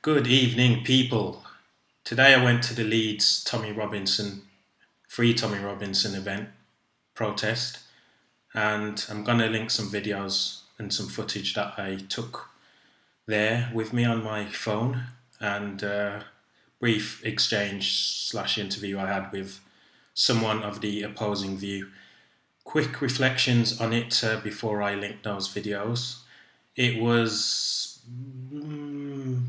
Good evening, people. Today I went to the Leeds FreeTommy Robinson event protest, and I'm gonna link some videos and some footage that I took there with me on my phone, and brief exchange/interview I had with someone of the opposing view. Quick reflections on it before I link those videos. It was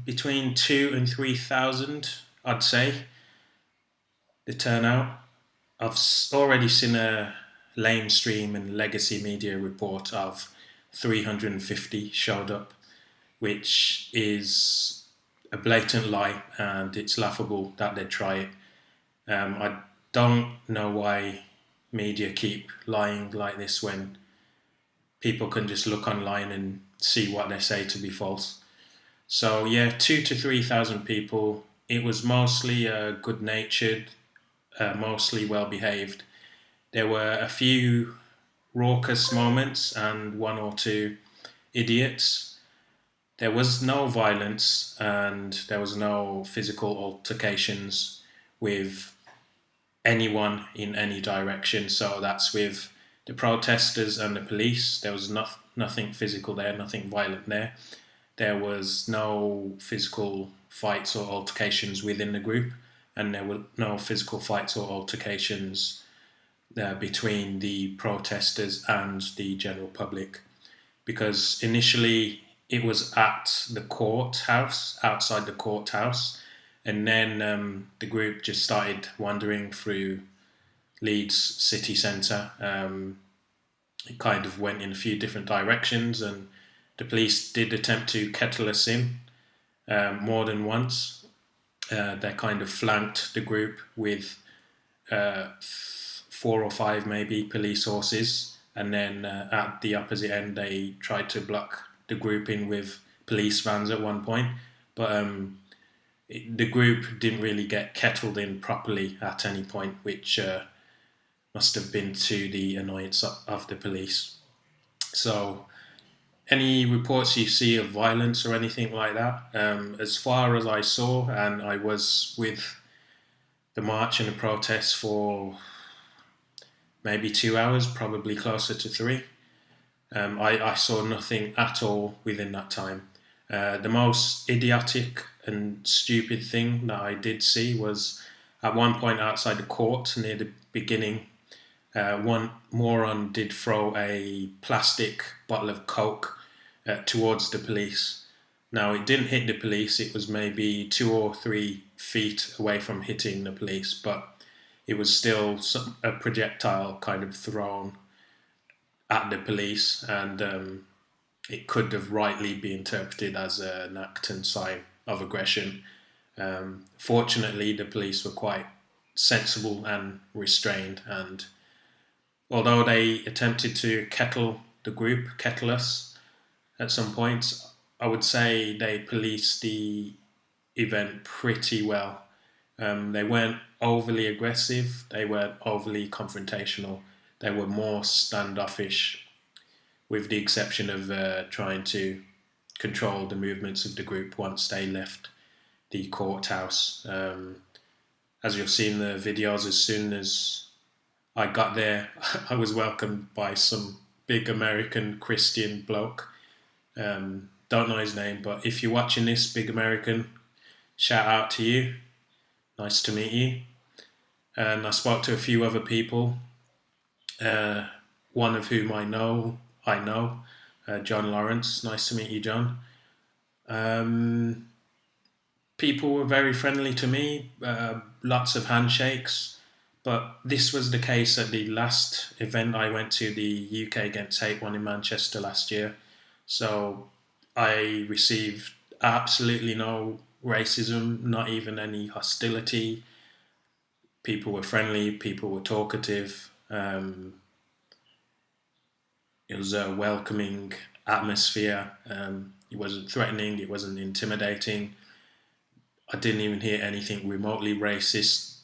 between 2 and 3,000, I'd say, the turnout. I've already seen a lamestream and legacy media report of 350 showed up, which is a blatant lie, and it's laughable that they try it. I don't know why media keep lying like this when people can just look online and see what they say to be false. So yeah, 2 to 3,000 people. It was mostly good-natured, mostly well-behaved. There were a few raucous moments and one or two idiots. There was no violence and there was no physical altercations with anyone in any direction. So that's with the protesters and the police. There was nothing physical there, nothing violent there. There was no physical fights or altercations within the group, and there were no physical fights or altercations between the protesters and the general public. Because initially it was at the courthouse, outside the courthouse, and then the group just started wandering through Leeds city centre. It kind of went in a few different directions, and the police did attempt to kettle us in more than once. They kind of flanked the group with four or five maybe police horses, and then at the opposite end they tried to block the group in with police vans at one point. But the group didn't really get kettled in properly at any point, which must have been to the annoyance of the police. So any reports you see of violence or anything like that, as far as I saw, and I was with the march and the protests for maybe 2 hours, probably closer to three. I saw nothing at all within that time. The most idiotic and stupid thing that I did see was at one point outside the court near the beginning. One moron did throw a plastic bottle of Coke towards the police. Now, it didn't hit the police, it was maybe 2 or 3 feet away from hitting the police, but it was still a projectile kind of thrown at the police, and it could have rightly been interpreted as an act and sign of aggression. Fortunately, the police were quite sensible and restrained, and although they attempted to kettle us at some points, I would say they policed the event pretty well. They weren't overly aggressive, they weren't overly confrontational, they were more standoffish, with the exception of trying to control the movements of the group once they left the courthouse. As you'll see in the videos, as soon as I got there, I was welcomed by some big American Christian bloke. Don't know his name, but if you're watching this, big American, shout out to you. Nice to meet you. And I spoke to a few other people, one of whom I know, John Lawrence. Nice to meet you, John. People were very friendly to me, lots of handshakes, but this was the case at the last event I went to, the UK Against Hate one in Manchester last year. So I received absolutely no racism, not even any hostility. People were friendly, people were talkative. It was a welcoming atmosphere. It wasn't threatening, it wasn't intimidating. I didn't even hear anything remotely racist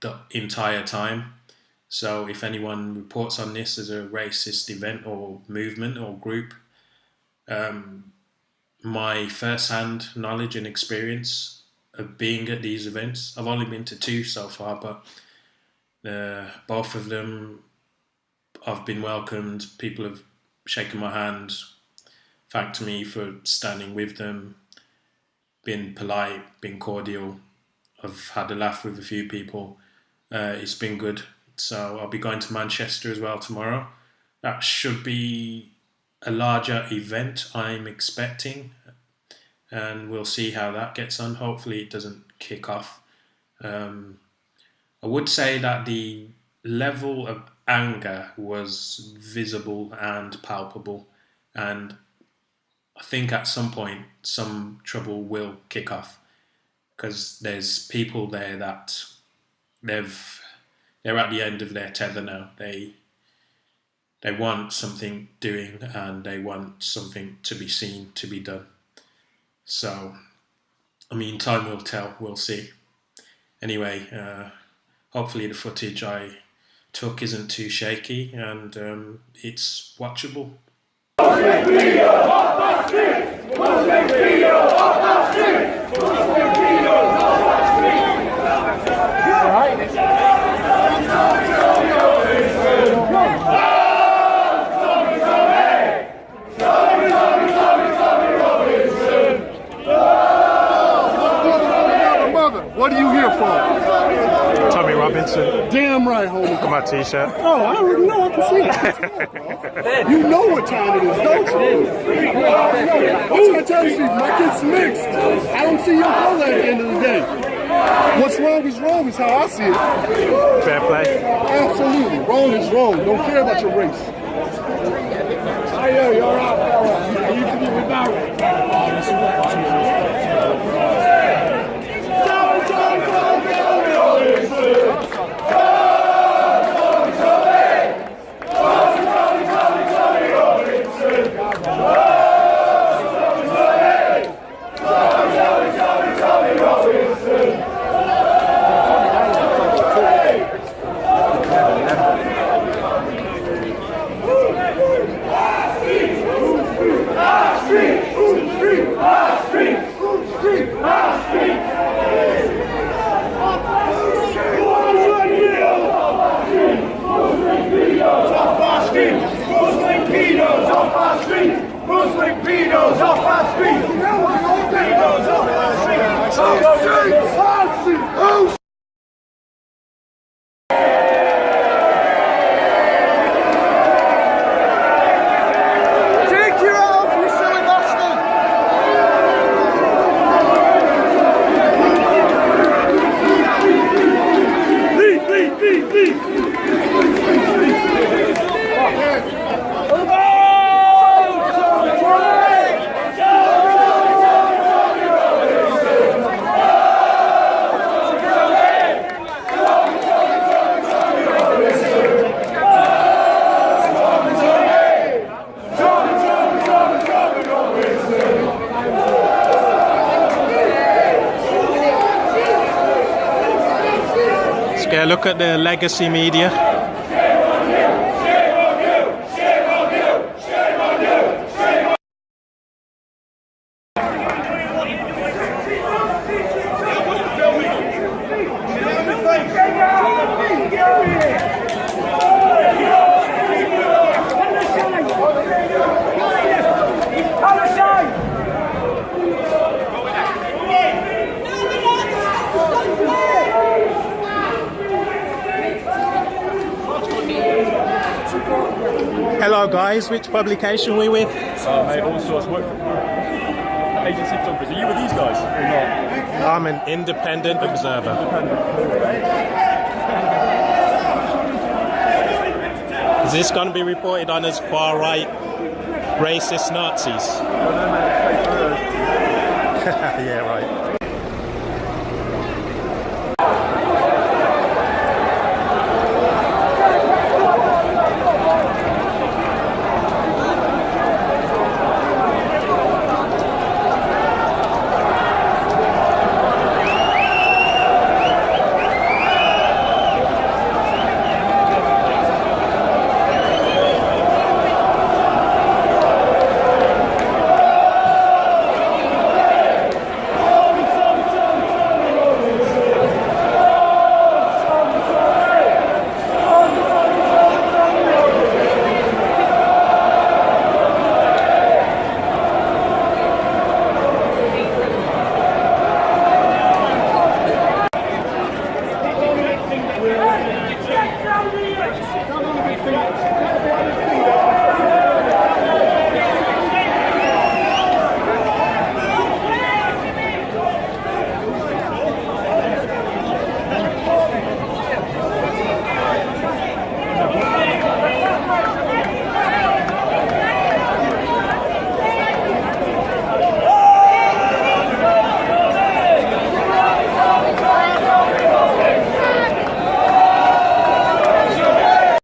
the entire time. So if anyone reports on this as a racist event or movement or group, my first-hand knowledge and experience of being at these events. I've only been to 2 so far, but both of them I've been welcomed. People have shaken my hand, thanked me for standing with them, been polite, been cordial. I've had a laugh with a few people. It's been good. So I'll be going to Manchester as well tomorrow. That should be a larger event, I'm expecting, and we'll see how that gets on. Hopefully it doesn't kick off. I would say that the level of anger was visible and palpable, and I think at some point some trouble will kick off, because there's people there that they're at the end of their tether now. They want something doing, and they want something to be seen, to be done. So, I mean, time will tell. We'll see. Anyway, hopefully the footage I took isn't too shaky, and it's watchable. What are you here for? Tommy Robinson. Damn right, homie. For my t-shirt. Oh, I already know. I can see it. You know what time it is, don't you? I'm trying to tell you, Steve, my kid's mixed. I don't see your brother at the end of the day. What's wrong is how I see it. Fair play. Absolutely. Wrong is wrong. Don't care about your race. Hey, you're all right. You can be without. Yeah, look at the legacy media. Hello guys, which publication are we with? Mate, all sorts. Work for agency photographers. Are you with these guys or not? I'm an independent observer. Is this going to be reported on as far-right racist Nazis? Yeah, right.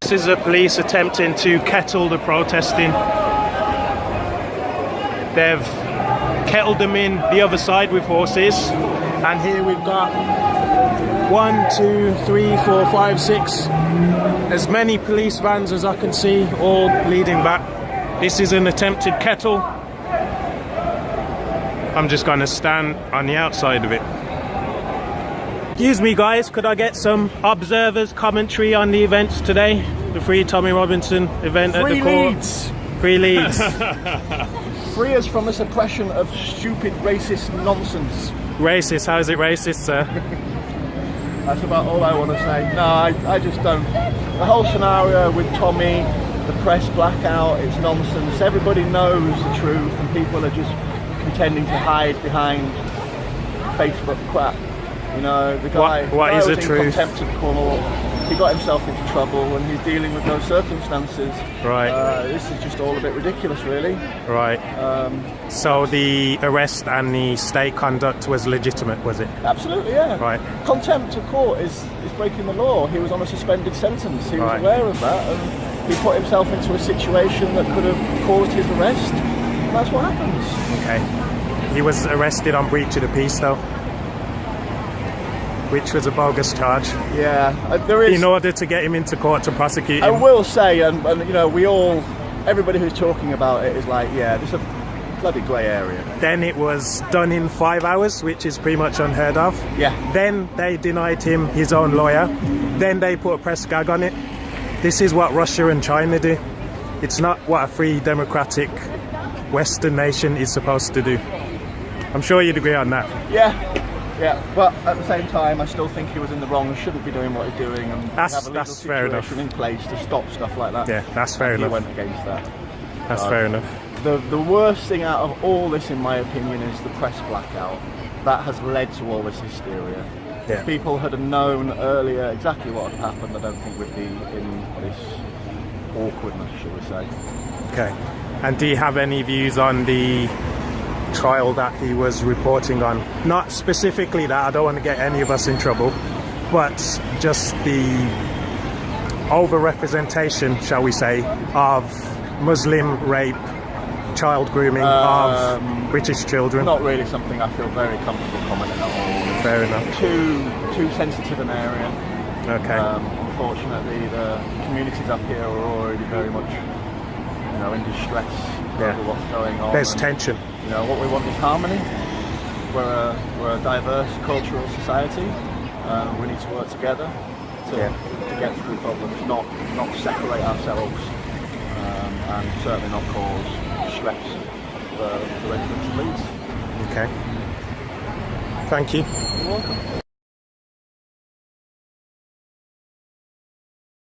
This is the police attempting to kettle the protesting. They've kettled them in the other side with horses, and here we've got 1, 2, 3, 4, 5, 6, as many police vans as I can see, all leading back. This is an attempted kettle. I'm just going to stand on the outside of it. Excuse me guys, could I get some observers commentary on the events today? The Free Tommy Robinson event at the court. Leeds. Free Leeds. Free us from this oppression of stupid racist nonsense. Racist? How is it racist, sir? That's about all I want to say. No, I just don't. The whole scenario with Tommy, the press blackout, it's nonsense. Everybody knows the truth and people are just pretending to hide behind Facebook crap. You know, the guy, what is the was in truth? contempt of court. He got himself into trouble and he's dealing with those circumstances. Right. This is just all a bit ridiculous, really. Right. So the arrest and the state conduct was legitimate, was it? Absolutely, yeah. Right. Contempt of court is breaking the law. He was on a suspended sentence. He was Right. aware of that, and he put himself into a situation that could have caused his arrest. And that's what happens. Okay. He was arrested on breach of the peace, though, which was a bogus charge. Yeah, there is. In order to get him into court to prosecute I him. will say, and you know, everybody who's talking about it is like, yeah, this is a bloody grey area. Then it was done in 5 hours, which is pretty much unheard of. Yeah. Then they denied him his own lawyer. Then they put a press gag on it. This is what Russia and China do. It's not what a free, democratic Western nation is supposed to do. I'm sure you'd agree on that. Yeah, but at the same time, I still think he was in the wrong and shouldn't be doing what he's doing, and That's have a legal fair enough. situation in place to stop stuff like that. Yeah, that's fair And enough. He went against that. That's fair enough. The worst thing out of all this, in my opinion, is the press blackout. That has led to all this hysteria. Yeah. If people had known earlier exactly what had happened, I don't think we'd be in this awkwardness, shall we say. Okay. And do you have any views on the trial that he was reporting on? Not specifically that, I don't want to get any of us in trouble, but just the over-representation, shall we say, of Muslim rape, child grooming of British children. Not really something I feel very comfortable commenting on. Fair enough. Too sensitive an area. Okay. Unfortunately, the communities up here are already very much, you know, in distress over what's going on. There's and, tension. You know, what we want is harmony. We're a diverse cultural society. We need to work together to get through problems, not separate ourselves, and certainly not cause stress for the residents of Leeds. Okay. Thank you. You're welcome.